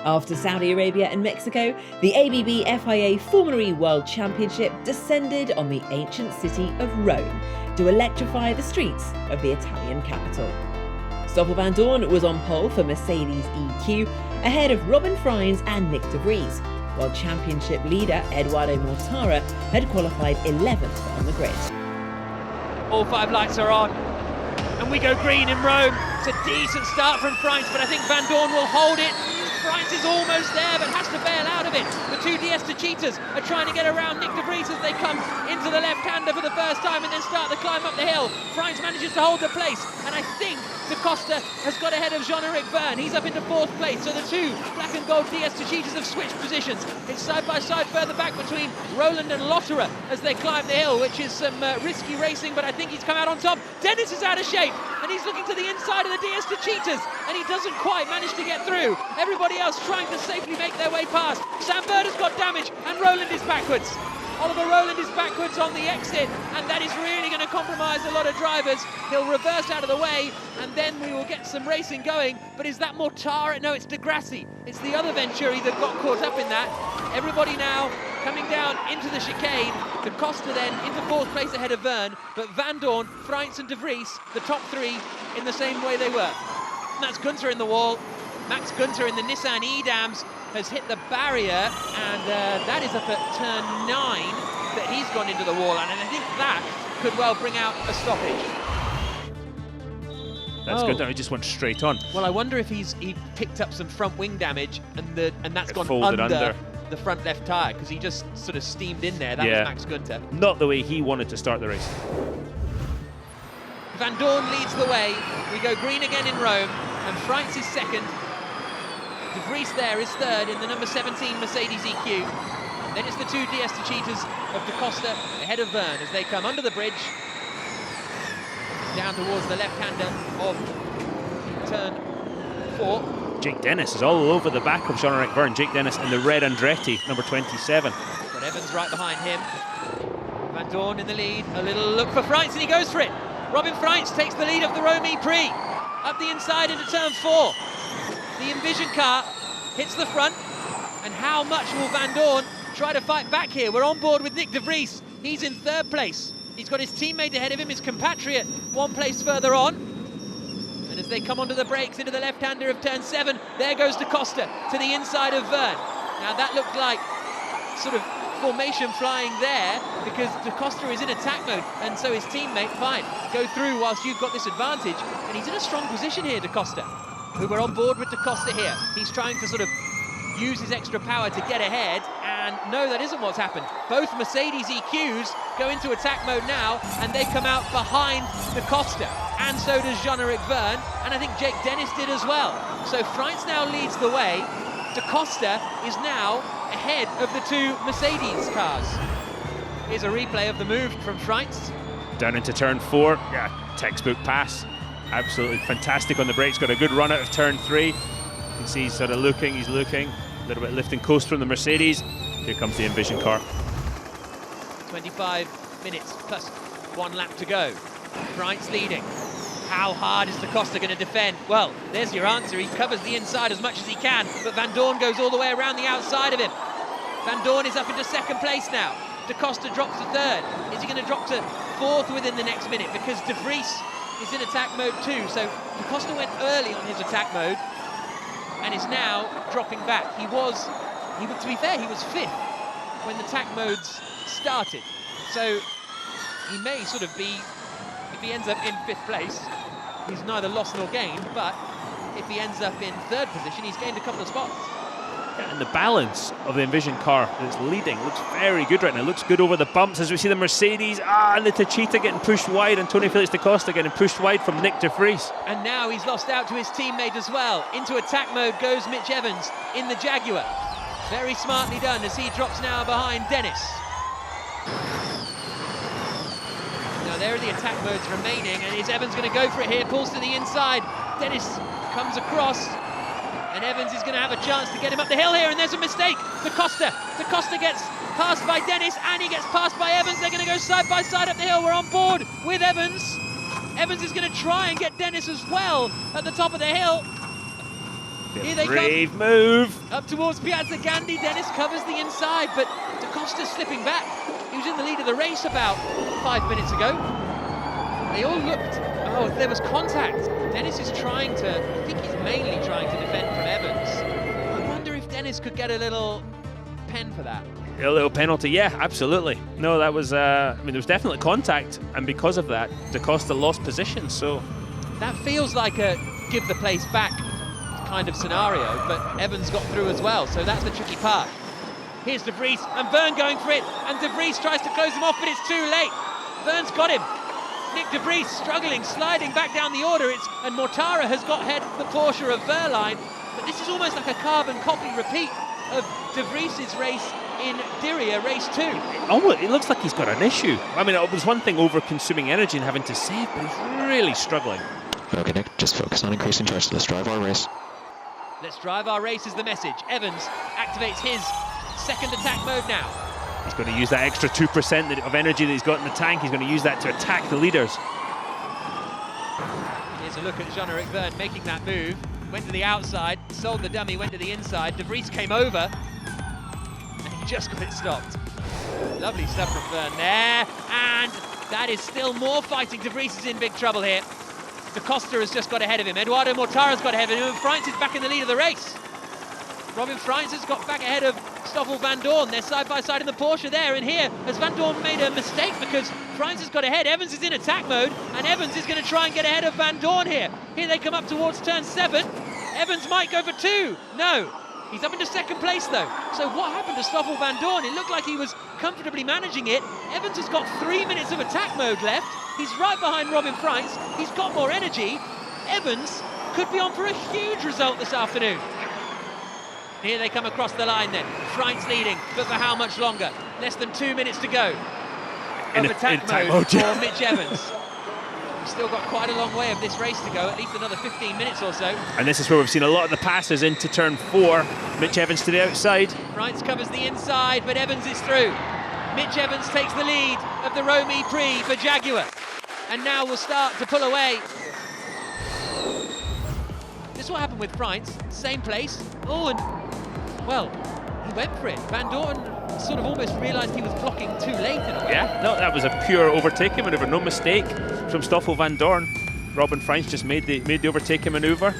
After Saudi Arabia and Mexico, the ABB FIA Formula E World Championship descended on the ancient city of Rome to electrify the streets of the Italian capital. Stoffel Vandoorne was on pole for Mercedes EQ, ahead of Robin Frijns and Nyck de Vries, while championship leader Eduardo Mortara had qualified 11th on the grid. All 5 lights are on, and we go green in Rome. It's a decent start from Frijns, but I think Vandoorne will hold it. Frijns is almost there, but has to bail out of it. The 2 DS Techeetahs are trying to get around Nyck de Vries as they come into the left-hander for the first time and then start the climb up the hill. Frijns manages to hold the place, and I think De Costa has got ahead of Jean-Eric Vergne. He's up into 4th place, so the 2 black and gold DS Techeetahs have switched positions. It's side by side further back between Roland and Lotterer as they climb the hill, which is some risky racing, but I think he's come out on top. Dennis is out of shape, and he's looking to the inside of the DS Techeetahs, and he doesn't quite manage to get through. Everybody else trying to safely make their way past. Sam Bird has got damage, and Roland is backwards. Oliver Roland is backwards on the exit, and that is really going to compromise a lot of drivers. He'll reverse out of the way, and then we will get some racing going. But is that Mortara? No, it's De Grassi. It's the other Venturi that got caught up in that. Everybody now coming down into the chicane. De Costa then into 4th place ahead of Vergne, but Vandoorne, Frijns and De Vries, the top 3 in the same way they were. Max Günther in the wall. Max Günther in the Nissan E-Dams has hit the barrier, and that is up at turn 9 that he's gone into the wall, and I think that could well bring out a stoppage. That's good. He just went straight on. Well, I wonder if he picked up some front wing damage, and that's gone folded under the front left tyre, because he just sort of steamed in there. That was Max Günther. Not the way he wanted to start the race. Vandoorne leads the way. We go green again in Rome, and Frijns is 2nd. De Vries there is 3rd in the number 17 Mercedes EQ. Then it's the 2 DS Techeetahs of De Costa ahead of Vergne as they come under the bridge down towards the left-hander of turn 4. Jake Dennis is all over the back of Jean-Eric Vergne. Jake Dennis in the red Andretti, number 27. But Evans right behind him. Vandoorne in the lead. A little look for Frijns, and he goes for it. Robin Frijns takes the lead of the Rome E-Prix. Up the inside into turn 4. The Envision car hits the front, and how much will Vandoorne try to fight back here? We're on board with Nyck de Vries. He's in 3rd place. He's got his teammate ahead of him, his compatriot 1 place further on. And as they come onto the brakes into the left-hander of turn 7, there goes De Costa to the inside of Vergne. Now that looked like sort of formation flying there, because De Costa is in attack mode, and so his teammate, fine, go through whilst you've got this advantage. And he's in a strong position here, De Costa, who we're on board with De Costa here. He's trying to sort of use his extra power to get ahead, and no, that isn't what's happened. Both Mercedes EQs go into attack mode now, and they come out behind De Costa, and so does Jean-Eric Vergne, and I think Jake Dennis did as well. So Frijns now leads the way. De Costa is now ahead of the 2 Mercedes cars. Here's a replay of the move from Frijns. Down into turn 4, textbook pass. Absolutely fantastic on the brakes, got a good run out of turn 3. You can see he's sort of looking, a little bit lift and coast from the Mercedes. Here comes the Envision car. 25 minutes plus 1 lap to go. Frijns leading. How hard is De Costa going to defend? Well, there's your answer. He covers the inside as much as he can, but Vandoorne goes all the way around the outside of him. Vandoorne is up into 2nd place now. De Costa drops to 3rd. Is he going to drop to 4th within the next minute? Because De Vries is in attack mode too, so De Costa went early on his attack mode and is now dropping back. To be fair, he was 5th when the attack modes started, so he may sort of be, if he ends up in 5th place, he's neither lost nor gained, but if he ends up in 3rd position, he's gained a couple of spots. And the balance of the Envision car that's leading looks very good right now. It looks good over the bumps as we see the Mercedes and the Techeetah getting pushed wide, and Tony Felix da Costa getting pushed wide from Nyck de Vries. And now he's lost out to his teammate as well. Into attack mode goes Mitch Evans in the Jaguar. Very smartly done as he drops now behind Dennis. Now there are the attack modes remaining, and is Evans going to go for it here? Pulls to the inside. Dennis comes across. And Evans is going to have a chance to get him up the hill here, and there's a mistake. De Costa gets passed by Dennis, and he gets passed by Evans. They're going to go side by side up the hill. We're on board with Evans. Evans is going to try and get Dennis as well at the top of the hill. Here they Brave move. come. Up towards Piazza Gandhi. Dennis covers the inside, but Da Costa's slipping back. He was in the lead of the race about 5 minutes ago. They all looked, oh, there was contact. Dennis is trying to, I think he's mainly trying to defend from Evans. I wonder if Dennis could get a little pen for that. A little penalty, yeah, absolutely. No, that was, I mean, there was definitely contact, and because of that, Da Costa lost position, so... That feels like a give the place back kind of scenario, but Evans got through as well, so that's the tricky part. Here's De Vries, and Verne going for it, and De Vries tries to close him off, but it's too late. Verne's got him. Nick De Vries struggling, sliding back down the order, and Mortara has got ahead the Porsche of Verline, but this is almost like a carbon copy repeat of De Vries' race in Diriyah, race 2. It looks like he's got an issue. I mean, it was one thing over-consuming energy and having to save, but he's really struggling. Okay, Nick, just focus on increasing choice. Let's drive our race. Let's drive our race is the message. Evans activates his second attack mode now. He's going to use that extra 2% of energy that he's got in the tank. He's going to use that to attack the leaders. Here's a look at Jean-Eric Verne making that move. Went to the outside, sold the dummy, went to the inside. De Vries came over, and he just got it stopped. Lovely stuff from Verne there, and that is still more fighting. De Vries is in big trouble here. Da Costa has just got ahead of him. Eduardo Mortara's got ahead of him, and Freins is back in the lead of the race. Robin Freins has got back ahead of Stoffel Van Dorn. They're side by side in the Porsche there, and here has Van Dorn made a mistake because Freins has got ahead. Evans is in attack mode, and Evans is going to try and get ahead of Van Dorn here. Here they come up towards turn 7. Evans might go for 2. No, he's up into second place though. So what happened to Stoffel Van Dorn? It looked like he was comfortably managing it. Evans has got 3 minutes of attack mode left. He's right behind Robin Freins. He's got more energy. Evans could be on for a huge result this afternoon. Here they come across the line then. Freins leading, but for how much longer? Less than 2 minutes to go of attack mode for Mitch Evans. We've still got quite a long way of this race to go, at least another 15 minutes or so. And this is where we've seen a lot of the passes into turn 4. Mitch Evans to the outside. Freins covers the inside, but Evans is through. Mitch Evans takes the lead of the Rome E-Prix for Jaguar. And now we'll start to pull away. This is what happened with Freins, same place. Oh, and, well, he went for it. Van Dorn sort of almost realised he was blocking too late in a way. Yeah, no, that was a pure overtaking manoeuvre, no mistake from Stoffel Van Dorn. Robin Freins just made the overtaking manoeuvre,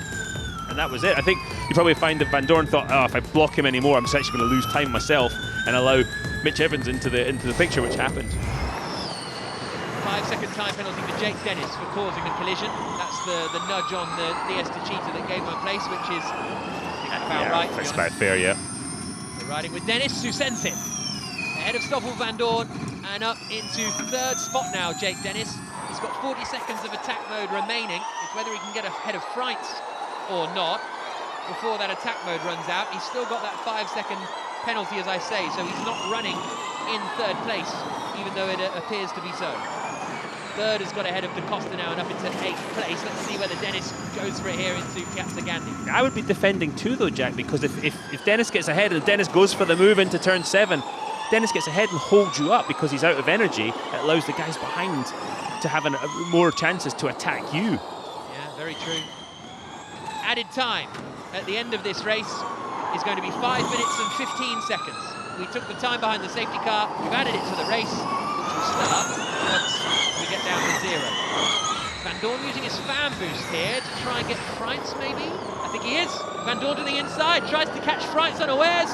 and that was it. I think you probably find that Van Dorn thought, oh, if I block him anymore, I'm actually going to lose time myself and allow Mitch Evans into the picture, which happened. 5-second time penalty for Jake Dennis for causing a collision. That's the nudge on the DS Techeetah that gave him a place, which is about right. That's about fair, yeah. They're riding with Dennis, who sends it ahead of Stoffel Van Dorn, and up into third spot now, Jake Dennis. He's got 40 seconds of attack mode remaining. It's whether he can get ahead of Freins or not before that attack mode runs out. He's still got that 5-second penalty, as I say, so he's not running in third place, even though it appears to be so. Third has got ahead of Da Costa now and up into 8th place. Let's see whether Dennis goes for it here into Piazza Gandhi. I would be defending too though, Jack, because if Dennis gets ahead and Dennis goes for the move into turn 7, Dennis gets ahead and holds you up because he's out of energy. It allows the guys behind to have more chances to attack you. Yeah, very true. Added time at the end of this race is going to be 5 minutes and 15 seconds. We took the time behind the safety car, we've added it to the race, which will start once we get down to 0. Van Dorn using his fan boost here to try and get Freins, maybe? I think he is. Van Dorn to the inside, tries to catch Freins unawares.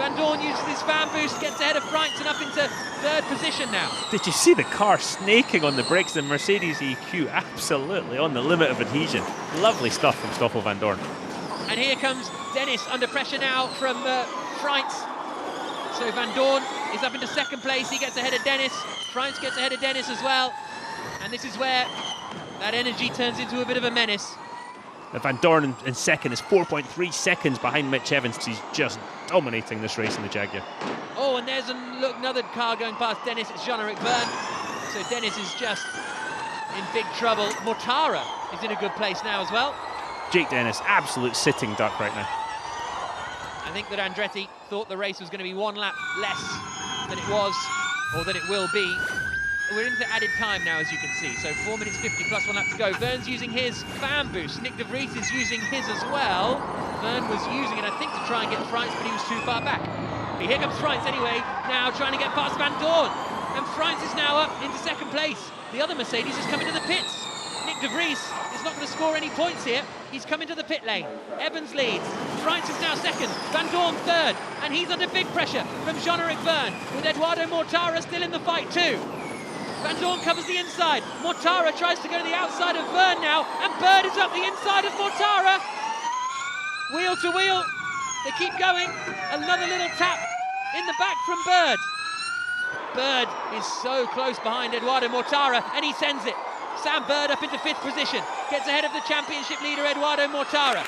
Van Dorn uses his fan boost, gets ahead of Freins and up into third position now. Did you see the car snaking on the brakes? The Mercedes EQ absolutely on the limit of adhesion. Lovely stuff from Stoffel Van Dorn. And here comes Dennis under pressure now from Freins. So Van Dorn is up into second place. He gets ahead of Dennis. Freins gets ahead of Dennis as well. And this is where that energy turns into a bit of a menace. Van Dorn in second is 4.3 seconds behind Mitch Evans. He's just dominating this race in the Jaguar. Oh, and there's another car going past Dennis. It's Jean-Eric Verne. So Dennis is just in big trouble. Mortara is in a good place now as well. Jake Dennis, absolute sitting duck right now. I think that Andretti thought the race was going to be 1 lap less than it was, or than it will be. We're into added time now, as you can see. So 4 minutes 50 plus 1 lap to go. Verne's using his fan boost. Nick De Vries is using his as well. Verne Verne was using it, I think, to try and get Freins, but he was too far back. Here comes Freins anyway, now trying to get past Van Dorn. And Freins is now up into second place. The other Mercedes is coming to the pits. Nick de Vries is not going to score any points here. He's coming to the pit lane. Evans leads. Freins is now second. Van Dorn third. And he's under big pressure from Jean-Eric Verne, with Eduardo Mortara still in the fight too. Van Dorn covers the inside. Mortara tries to go to the outside of Verne now. And Bird is up the inside of Mortara. Wheel to wheel. They keep going. Another little tap in the back from Bird. Bird is so close behind Eduardo Mortara, and he sends it. Sam Bird up into 5th position, gets ahead of the championship leader Eduardo Mortara.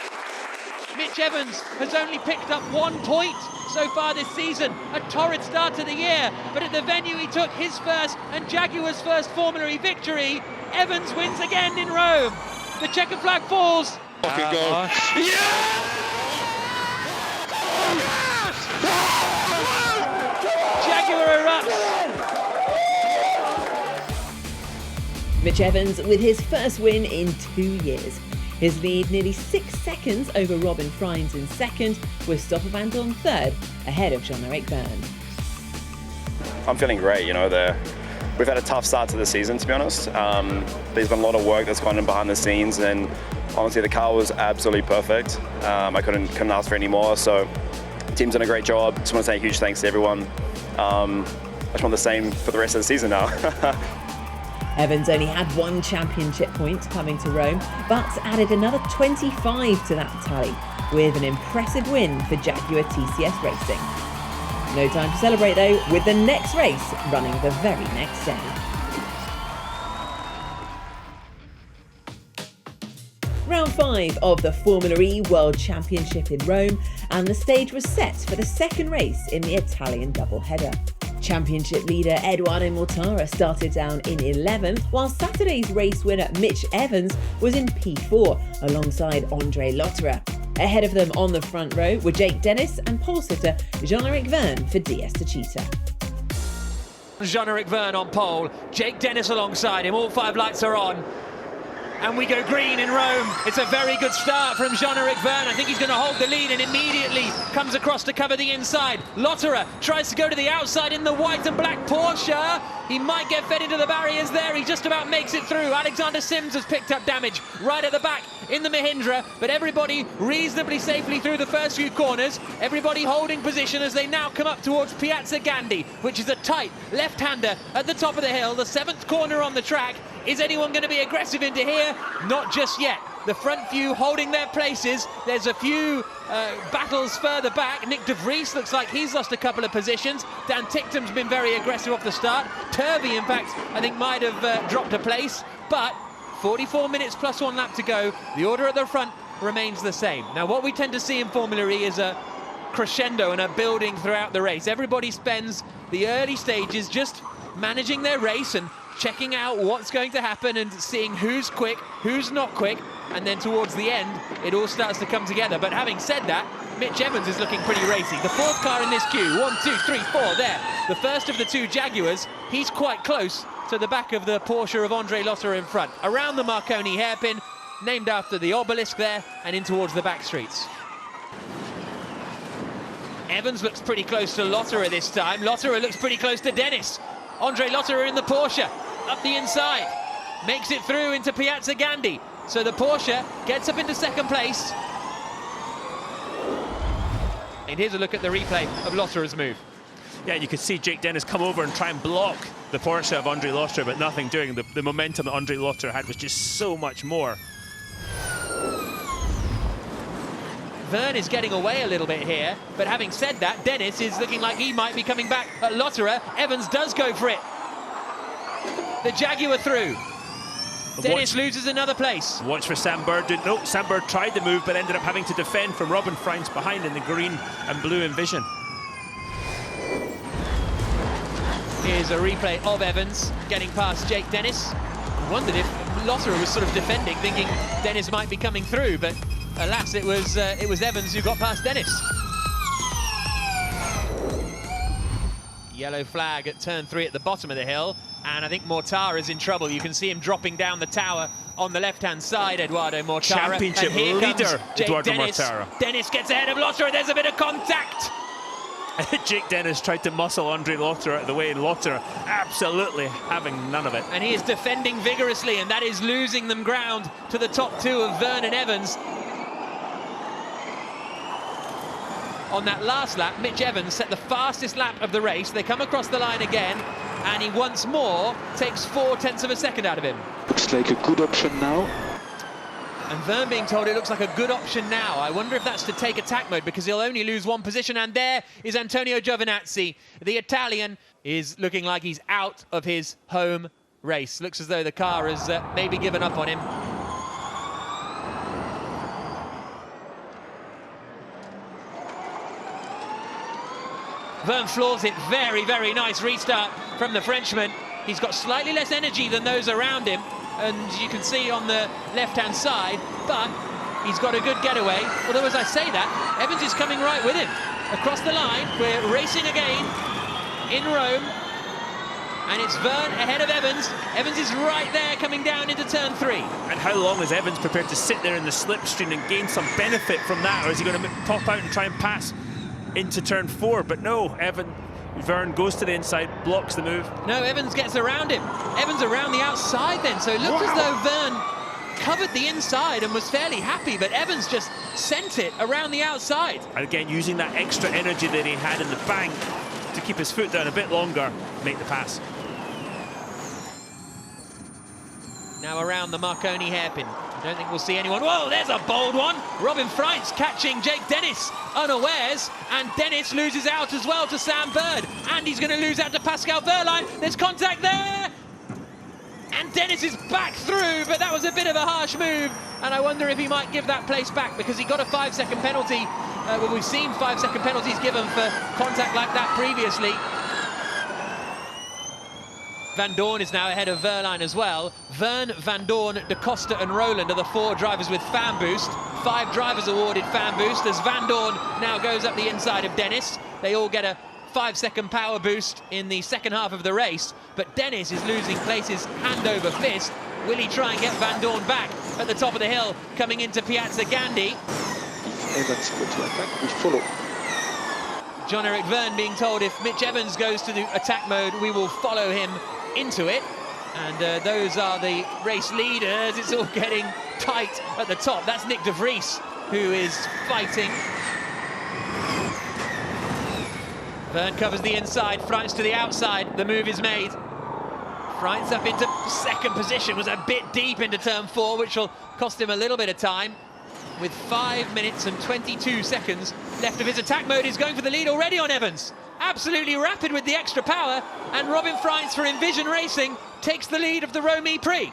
Mitch Evans has only picked up 1 point so far this season. A torrid start to the year, but at the venue he took his first and Jaguar's first Formula E victory. Evans wins again in Rome. The checkered flag falls. Jaguar erupts. Mitch Evans with his first win in 2 years. His lead nearly 6 seconds over Robin Freins in second, with Stoffel Van Dorn third, ahead of Jean-Eric Verne. I'm feeling great, we've had a tough start to the season, to be honest. There's been a lot of work that's gone in behind the scenes, and honestly the car was absolutely perfect. I couldn't ask for any more, so the team's done a great job. Just want to say a huge thanks to everyone. I just want the same for the rest of the season now. Evans only had 1 championship point coming to Rome, but added another 25 to that tally, with an impressive win for Jaguar TCS Racing. No time to celebrate though, with the next race running the very next day. Round 5 of the Formula E World Championship in Rome, and the stage was set for the second race in the Italian doubleheader. Championship leader Eduardo Mortara started down in 11th, while Saturday's race winner Mitch Evans was in P4 alongside Andre Lotterer. Ahead of them on the front row were Jake Dennis and pole sitter Jean-Eric Verne for DS Techeetah. Jean-Eric Verne on pole, Jake Dennis alongside him, all 5 lights are on. And we go green in Rome. It's a very good start from Jean-Eric Verne. I think he's going to hold the lead and immediately comes across to cover the inside. Lotterer tries to go to the outside in the white and black Porsche. He might get fed into the barriers there. He just about makes it through. Alexander Sims has picked up damage right at the back in the Mahindra, but everybody reasonably safely through the first few corners. Everybody holding position as they now come up towards Piazza Gandhi, which is a tight left-hander at the top of the hill, the 7th corner on the track. Is anyone going to be aggressive into here? Not just yet. The front few holding their places. There's a few battles further back. Nick de Vries looks like he's lost a couple of positions. Dan Ticktum's been very aggressive off the start. Turvey, in fact, I think might have dropped a place. But 44 minutes plus 1 lap to go. The order at the front remains the same. Now, what we tend to see in Formula E is a crescendo and a building throughout the race. Everybody spends the early stages just managing their race and checking out what's going to happen and seeing who's quick, who's not quick, and then towards the end, it all starts to come together. But having said that, Mitch Evans is looking pretty racy. The 4th car in this queue, 1, 2, 3, 4 there. The first of the 2 Jaguars, he's quite close to the back of the Porsche of Andre Lotterer in front. Around the Marconi hairpin, named after the obelisk there, and in towards the back streets. Evans looks pretty close to Lotterer this time. Lotterer looks pretty close to Dennis. Andre Lotterer in the Porsche, up the inside, makes it through into Piazza Gandhi. So the Porsche gets up into 2nd place. And here's a look at the replay of Lotterer's move. Yeah, you could see Jake Dennis come over and try and block the Porsche of Andre Lotterer, but nothing doing. The momentum that Andre Lotterer had was just so much more. Verne is getting away a little bit here, but having said that, Dennis is looking like he might be coming back at Lotterer. Evans does go for it. The Jaguar through. Dennis loses another place. Watch for Sam Bird. No, Sam Bird tried the move, but ended up having to defend from Robin Freins behind in the green and blue Envision. Here's a replay of Evans getting past Jake Dennis. I wondered if Lotterer was sort of defending, thinking Dennis might be coming through, but alas, it was Evans who got past Dennis. Yellow flag at turn 3 at the bottom of the hill, and I think Mortara is in trouble. You can see him dropping down the tower on the left-hand side, Eduardo Mortara. Championship and here leader, comes Jake Eduardo Dennis. Mortara. Dennis gets ahead of Lotterer, there's a bit of contact. Jake Dennis tried to muscle Andre Lotterer out of the way, and Lotterer absolutely having none of it. And he is defending vigorously, and that is losing them ground to the top two of Verne and Evans. On that last lap, Mitch Evans set the fastest lap of the race. They come across the line again, and he once more takes 0.4 of a second out of him. Looks like a good option now. And Verne being told it looks like a good option now. I wonder if that's to take attack mode, because he'll only lose one position. And there is Antonio Giovinazzi. The Italian is looking like he's out of his home race. Looks as though the car has maybe given up on him. Verne floors it. Very, very nice restart from the Frenchman. He's got slightly less energy than those around him, and you can see on the left-hand side, but he's got a good getaway. Although, as I say that, Evans is coming right with him. Across the line, we're racing again in Rome, and it's Verne ahead of Evans. Evans is right there coming down into turn 3. And how long is Evans prepared to sit there in the slipstream and gain some benefit from that, or is he going to top out and try and pass into turn 4? But no, Verne goes to the inside, blocks the move. No, Evans gets around him. Evans around the outside then, so it looked as though Verne covered the inside and was fairly happy, but Evans just sent it around the outside. And again, using that extra energy that he had in the bank to keep his foot down a bit longer, make the pass. Now around the Marconi hairpin. I don't think we'll see anyone. Whoa, there's a bold one. Robin Freitz catching Jake Dennis unawares, and Dennis loses out as well to Sam Bird, and he's going to lose out to Pascal Wehrlein. There's contact there, and Dennis is back through, but that was a bit of a harsh move, and I wonder if he might give that place back, because he got a 5-second penalty. Well, we've seen 5-second penalties given for contact like that previously. Van Dorn is now ahead of Wehrlein as well. Verne, Van Dorn, De Costa and Roland are the 4 drivers with fan boost. 5 drivers awarded fan boost as Van Dorn now goes up the inside of Dennis. They all get a 5-second power boost in the second half of the race, but Dennis is losing places hand over fist. Will he try and get Van Dorn back at the top of the hill coming into Piazza Gandhi? Evans go to attack, we follow. John-Eric Verne being told if Mitch Evans goes to the attack mode, we will follow him into it. And those are the race leaders. It's all getting tight at the top. That's Nick de Vries, who is fighting. Verne covers the inside, Freitz to the outside. The move is made. Freitz up into second position, was a bit deep into turn 4, which will cost him a little bit of time. With 5 minutes and 22 seconds left of his attack mode, he's going for the lead already on Evans. Absolutely rapid with the extra power, and Robin Freitz for Envision Racing takes the lead of the Rome E-Prix.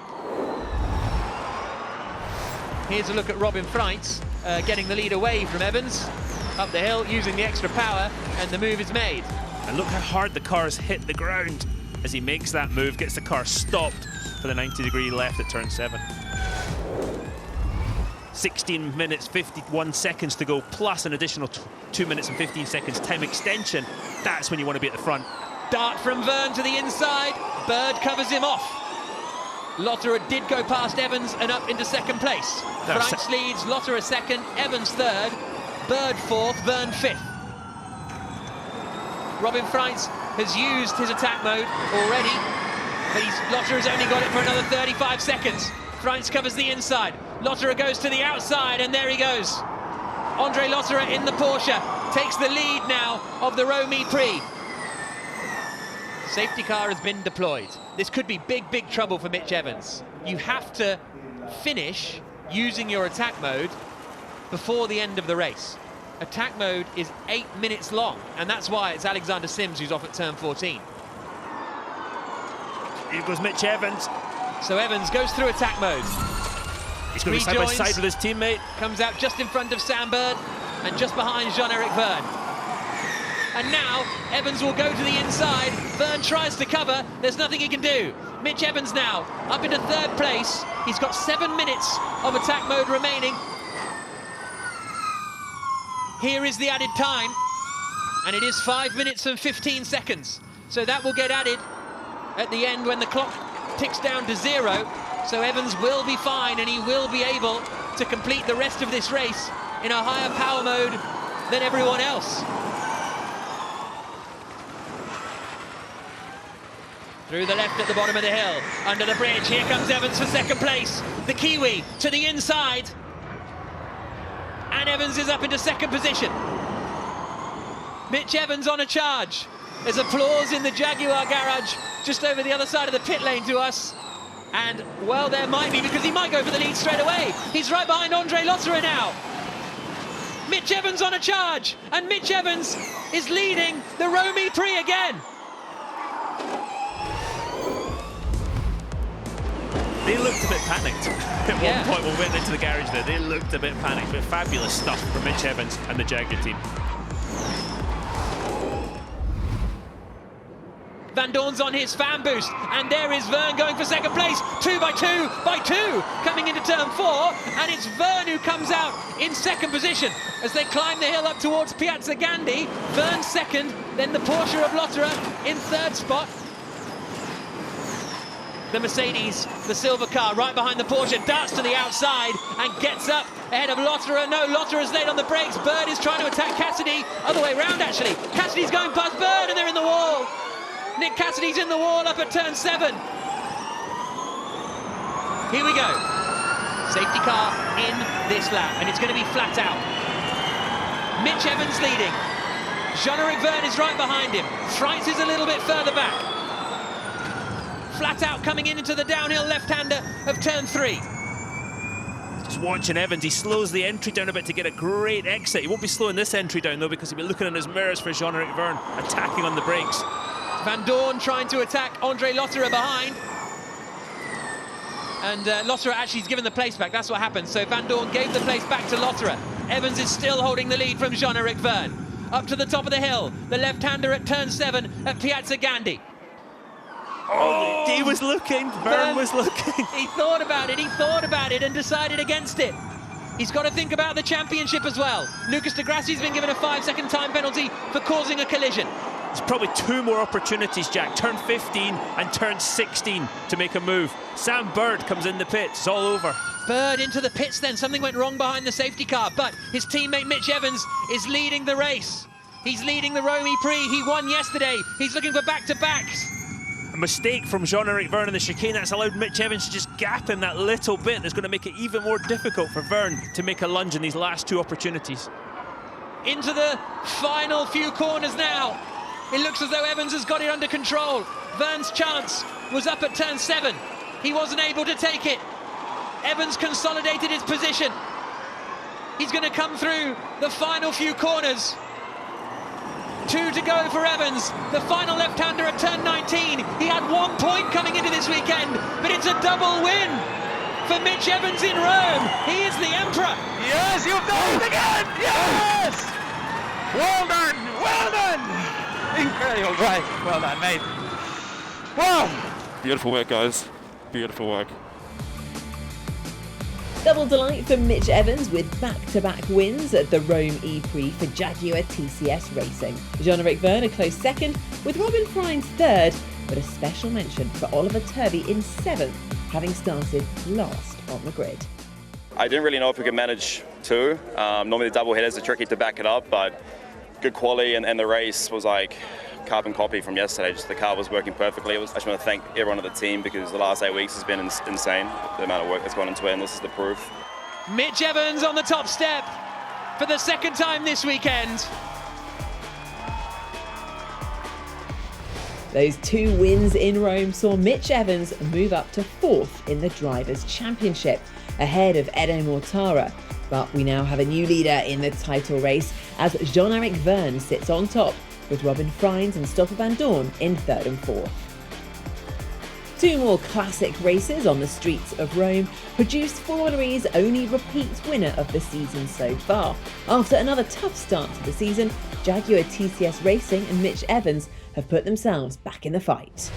Here's a look at Robin Freitz getting the lead away from Evans, up the hill using the extra power, and the move is made. And look how hard the car's hit the ground as he makes that move, gets the car stopped for the 90-degree left at turn 7. 16 minutes 51 seconds to go, plus an additional 2 minutes and 15 seconds time extension. That's when you want to be at the front. Dart from Verne to the inside. Bird covers him off. Lotterer did go past Evans and up into second place. No, Freitz leads, Lotterer second, Evans third, Bird fourth, Verne fifth. Robin Freitz has used his attack mode already, but Lotterer's only got it for another 35 seconds. Freitz covers the inside. Lotterer goes to the outside, and there he goes. Andre Lotterer in the Porsche takes the lead now of the Rome E-Prix. Safety car has been deployed. This could be big, big trouble for Mitch Evans. You have to finish using your attack mode before the end of the race. Attack mode is 8 minutes long, and that's why it's Alexander Sims who's off at turn 14. Here goes Mitch Evans. So Evans goes through attack mode. He's going to be side by side with his teammate. Comes out just in front of Sam Bird and just behind Jean-Eric Verne. And now Evans will go to the inside. Verne tries to cover. There's nothing he can do. Mitch Evans now up into third place. He's got 7 minutes of attack mode remaining. Here is the added time, and it is 5 minutes and 15 seconds. So that will get added at the end when the clock ticks down to 0. So Evans will be fine, and he will be able to complete the rest of this race in a higher power mode than everyone else. Through the left at the bottom of the hill, under the bridge, here comes Evans for second place. The Kiwi to the inside. And Evans is up into second position. Mitch Evans on a charge. There's applause in the Jaguar garage just over the other side of the pit lane to us. And, well, there might be, because he might go for the lead straight away. He's right behind Andre Lotterer now. Mitch Evans on a charge, and Mitch Evans is leading the Rome E-Prix again. They looked a bit panicked at one point when we went into the garage there. They looked a bit panicked, but fabulous stuff from Mitch Evans and the Jaguar team. Van Dorn's on his fan boost, and there is Verne going for second place. 2 by 2 by 2 coming into turn 4, and it's Verne who comes out in second position as they climb the hill up towards Piazza Gandhi. Verne second, then the Porsche of Lotterer in third spot. The Mercedes, the silver car, right behind the Porsche, darts to the outside and gets up ahead of Lotterer. No, Lotterer's late on the brakes. Bird is trying to attack Cassidy. Other way round, actually. Cassidy's going past Bird, and they're in the wall. Nick Cassidy's in the wall up at turn 7. Here we go. Safety car in this lap, and it's going to be flat out. Mitch Evans leading. Jean-Eric Verne is right behind him. Freitz is a little bit further back. Flat out coming into the downhill left-hander of turn 3. Just watching Evans, he slows the entry down a bit to get a great exit. He won't be slowing this entry down though, because he'll be looking in his mirrors for Jean-Eric Verne, attacking on the brakes. Van Dorn trying to attack Andre Lotterer behind. And Lotterer actually has given the place back. That's what happened. So Van Dorn gave the place back to Lotterer. Evans is still holding the lead from Jean-Eric Verne. Up to the top of the hill, the left-hander at turn 7 at Piazza Gandhi. Oh, he was looking, Verne was looking. He thought about it and decided against it. He's got to think about the championship as well. Lucas de Grassi's been given a 5-second time penalty for causing a collision. There's probably 2 more opportunities, Jack. Turn 15 and turn 16 to make a move. Sam Bird comes in the pits, it's all over. Bird into the pits then. Something went wrong behind the safety car, but his teammate Mitch Evans is leading the race. He's leading the Rome E-Prix. He won yesterday. He's looking for back-to-backs. A mistake from Jean-Eric Verne in the chicane that's allowed Mitch Evans to just gap him that little bit. That's going to make it even more difficult for Verne to make a lunge in these last 2 opportunities. Into the final few corners now. It looks as though Evans has got it under control. Verne's chance was up at turn 7. He wasn't able to take it. Evans consolidated his position. He's going to come through the final few corners. 2 to go for Evans, the final left-hander at turn 19. He had 1 point coming into this weekend, but it's a double win for Mitch Evans in Rome. He is the emperor. Yes, you've done it again! Yes! Well done, well done! Incredible drive, well done, mate. Wow! Beautiful work, guys. Beautiful work. Double delight for Mitch Evans with back-to-back wins at the Rome E-Prix for Jaguar TCS Racing. Jean-Eric Verne a close second, with Robin Freins third, but a special mention for Oliver Turvey in 7th, having started last on the grid. I didn't really know if we could manage 2. Normally the double headers are tricky to back it up, but good quality, and the race was like carbon copy from yesterday. Just the car was working perfectly. I just want to thank everyone on the team, because the last 8 weeks has been insane, the amount of work that's gone into it, and this is the proof. Mitch Evans on the top step for the 2nd time this weekend. Those 2 wins in Rome saw Mitch Evans move up to 4th in the Drivers' Championship, ahead of Edo Mortara. But we now have a new leader in the title race, as Jean-Eric Verne sits on top, with Robin Freins and Stoffel Van Dorn in 3rd and 4th. 2 more classic races on the streets of Rome produced Formula E's only repeat winner of the season so far. After another tough start to the season, Jaguar TCS Racing and Mitch Evans have put themselves back in the fight.